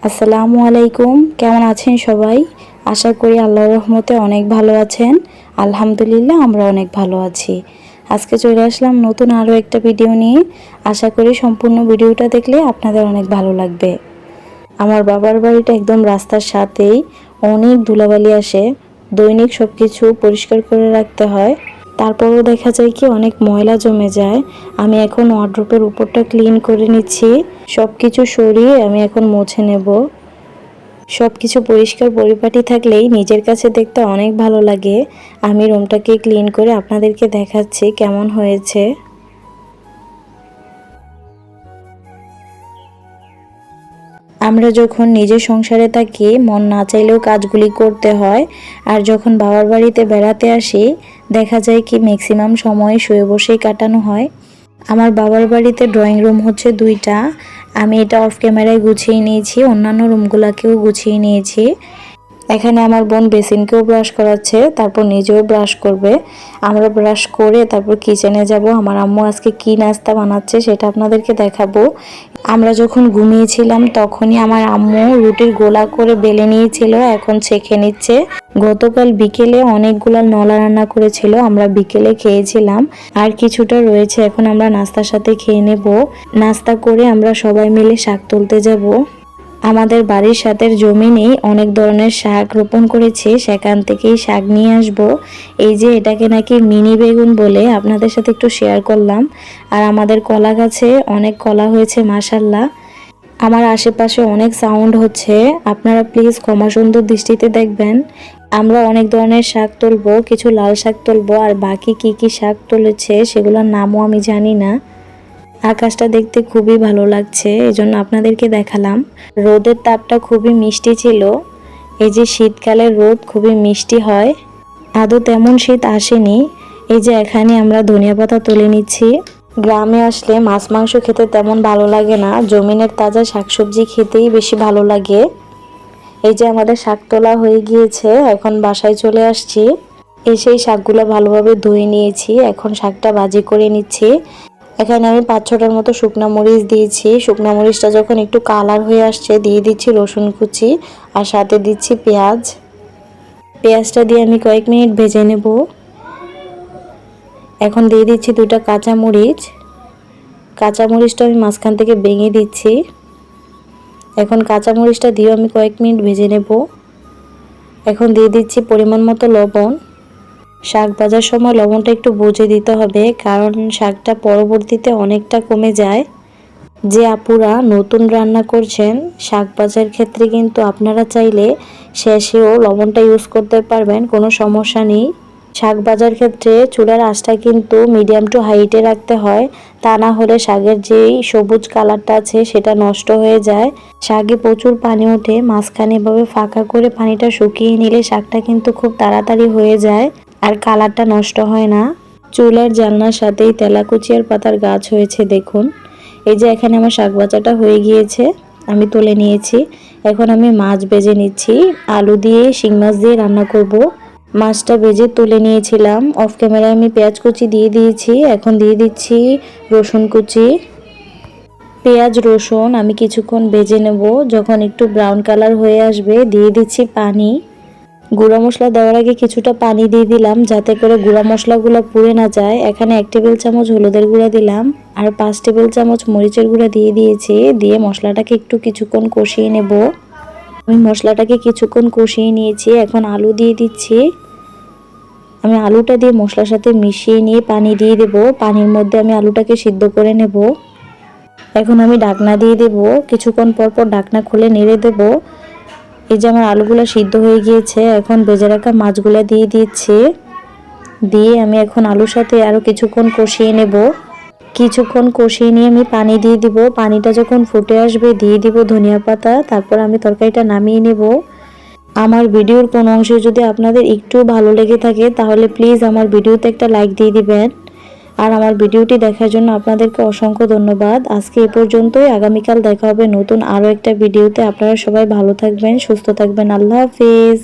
আসসালামু আলাইকুম। কেমন আছেন সবাই? আশা করি আল্লাহর রহমতে অনেক ভালো আছেন। আলহামদুলিল্লাহ আমরা অনেক ভালো আছি। আজকে চলে আসলাম নতুন আরও একটা ভিডিও নিয়ে। আশা করি সম্পূর্ণ ভিডিওটা দেখলে আপনাদের অনেক ভালো লাগবে। আমার বাবার বাড়িটা একদম রাস্তার সাথেই, অনেক ধুলাবালি আসে। দৈনিক সব কিছু পরিষ্কার করে রাখতে হয়। তারপরেও দেখা যায় কি অনেক ময়লা জমে যায়। আমি এখন ওয়ার্ড্রোবের উপরটা ক্লিন করে নিচ্ছি। সব কিছু সরিয়ে আমি এখন মুছে নেব। সব কিছু পরিষ্কার পরিপাটি থাকলেই নিজের কাছে দেখতে অনেক ভালো লাগে। আমি রুমটাকে ক্লিন করে আপনাদেরকে দেখাচ্ছি কেমন হয়েছে। আমরা যখন নিজের সংসারে থাকি মন না চাইলেও কাজগুলি করতে হয়। আর যখন বাবার বাড়িতে বেড়াতে আসি দেখা যায় কি ম্যাক্সিমাম সময় শুয়ে বসেই কাটানো হয়। আমার বাবার বাড়িতে ড্রয়িং রুম হচ্ছে 2টা। আমি এটা অফ ক্যামেরায় গুছিয়ে নিয়েছি, অন্যান্য রুমগুলোকেও গুছিয়ে নিয়েছি। এখানে আমার বোন বেসিনকেও ব্রাশ করাচ্ছে, তারপর নিজেও ব্রাশ করবে। আমরা ব্রাশ করে তারপর কিচেনে যাব। আমার আম্মু আজকে কি নাস্তা বানাচ্ছে সেটা আপনাদেরকে দেখাবো। আমরা যখন ঘুমিয়েছিলাম তখনই আমার আম্মু রুটির গোলা করে বেলে নিয়েছিল, এখন ছেঁকে নিচ্ছে। গতকাল বিকেলে অনেকগুলা নলা রান্না করেছিল, আমরা বিকেলে খেয়েছিলাম। আর কিছুটা রয়েছে, এখন আমরা নাস্তার সাথে খেয়ে নেব। নাস্তা করে আমরা সবাই মিলে শাক তুলতে যাব। আমাদের বাড়ির সাথে জমিনেই অনেক ধরনের শাক রোপণ করেছে, সেখান থেকেই শাক নিয়ে আসব। এই যে এটাকে নাকি মিনি বেগুন বলে, আপনাদের সাথে একটু শেয়ার করলাম। আর আমাদের কলা গাছে অনেক কলা হয়েছে মাশাআল্লাহ। আমার আশেপাশে অনেক সাউন্ড হচ্ছে, আপনারা প্লিজ ক্ষমা সুন্দর দৃষ্টিতে দেখবেন। আমরা অনেক ধরনের শাক তুলবো, কিছু লাল শাক তুলবো, আর বাকি কি কি শাক তুলেছে সেগুলোর নামও আমি জানি না। আকাশটা দেখতে খুবই ভালো লাগছে, এজন্য আপনাদেরকে দেখালাম। রোদের তাপটা খুবই মিষ্টি ছিল। এই যে শীতকালের রোদ খুবই মিষ্টি হয়, আদৌ তেমন শীত আসেনি। এই যে এখানে আমরা ধনিয়া পাতা তুলে নিচ্ছি। গ্রামে আসলে মাছ মাংস খেতে তেমন ভালো লাগে না, জমিনের তাজা শাকসবজি খেতেই বেশি ভালো লাগে। এই যে আমাদের শাক তোলা হয়ে গিয়েছে, এখন বাসায় চলে আসছি। এসেই শাকগুলো ভালোভাবে ধুয়ে নিয়েছি, এখন শাকটা ভাজি করে নিচ্ছি। এখানে আমি 5-6টার মতো শুকনা মরিচ দিয়েছি। শুকনা মরিচটা যখন একটু কালার হয়ে আসছে দিয়ে দিচ্ছি রসুন কুচি, আর সাথে দিচ্ছি পেঁয়াজ। পেঁয়াজটা দিয়ে আমি কয়েক মিনিট ভেজে নেব। এখন দিয়ে দিচ্ছি 2টা কাঁচামরিচ। কাঁচামরিচটা আমি মাঝখান থেকে ভেঙে দিচ্ছি। এখন কাঁচামরিচটা দিয়েও আমি কয়েক মিনিট ভেজে নেব। এখন দিয়ে দিচ্ছি পরিমাণ মতো লবণ। শাক ভাজার সময় লবণটা একটু বুঝে দিতে হবে, কারণ শাকটা পরবর্তীতে অনেকটা কমে যায়। যে আপুরা নতুন রান্না করছেন শাক ভাজার ক্ষেত্রে কিন্তু আপনারা চাইলে শেষেও লবণটা ইউজ করতে পারবেন, কোনো সমস্যা নেই। শাক ভাজার ক্ষেত্রে চুলার আঁচটা কিন্তু মিডিয়াম টু হাইটে রাখতে হয়, তা না হলে শাকের যেই সবুজ কালারটা আছে সেটা নষ্ট হয়ে যায়। শাকে প্রচুর পানি ওঠে, মাঝখানে এভাবে ফাঁকা করে পানিটা শুকিয়ে নিলে শাকটা কিন্তু খুব তাড়াতাড়ি হয়ে যায়, আর কালারটা নষ্ট হয় না। চুলার জানলার সাথেই তেলাকুচি আর পাতার গাছ হয়েছে দেখুন। এই যে এখানে আমার শাক ভাজাটা হয়ে গিয়েছে, আমি তুলে নিয়েছি। এখন আমি মাছ ভেজে নিচ্ছি, আলু দিয়ে শিং মাছ দিয়ে রান্না করব। মাছটা ভেজে তুলে নিয়েছিলাম, অফ ক্যামেরায় আমি পেঁয়াজ কুচি দিয়ে দিয়েছি। এখন দিয়ে দিচ্ছি রসুন কুচি। পেঁয়াজ রসুন আমি কিছুক্ষণ ভেজে নেব, যখন একটু ব্রাউন কালার হয়ে আসবে দিয়ে দিচ্ছি পানি। গুঁড়া মশলা দেওয়ার আগে কিছুটা পানি দিয়ে দিলাম যাতে করে গুঁড়া মশলাগুলো পুড়ে না যায়। এখানে 1 টেবিল চামচ হলুদের গুঁড়া দিলাম, আর 5 টেবিল চামচ মরিচের গুঁড়া দিয়ে দিয়েছি। দিয়ে মশলাটাকে একটু কিছুক্ষণ কষিয়ে নেব। আমি মশলাটাকে কিছুক্ষণ কষিয়ে নিয়েছি, এখন আলু দিয়ে দিচ্ছি। আমি আলুটা দিয়ে মশলার সাথে মিশিয়ে নিয়ে পানি দিয়ে দেব। পানির মধ্যে আমি আলুটাকে সিদ্ধ করে নেব। এখন আমি ঢাকনা দিয়ে দেব, কিছুক্ষণ পর পর ঢাকনা খুলে নেড়ে দেব। এই যে আমার আলুগুলো সিদ্ধ হয়ে গিয়েছে, এখন ভেজে রাখা মাছগুলো দিয়ে দিচ্ছি। দিয়ে আমি এখন আলুর সাথে আরও কিছুক্ষণ কষিয়ে নেব। কিছুক্ষণ কষিয়ে নিয়ে আমি পানি দিয়ে দিব। পানিটা যখন ফুটে আসবে দিয়ে দিব ধনিয়া পাতা, তারপর আমি তরকারিটা নামিয়ে নেব। আমার ভিডিওর কোন অংশে যদি আপনাদের একটু ভালো লেগে থাকে তাহলে প্লিজ আমার ভিডিওতে একটা লাইক দিয়ে দিবেন। আর আমার ভিডিওটি দেখার জন্য আপনাদেরকে অসংখ্য ধন্যবাদ। আজকে এ পর্যন্তই, আগামীকাল দেখা হবে নতুন আরও একটা ভিডিওতে। আপনারা সবাই ভালো থাকবেন, সুস্থ থাকবেন। আল্লাহ হাফেজ।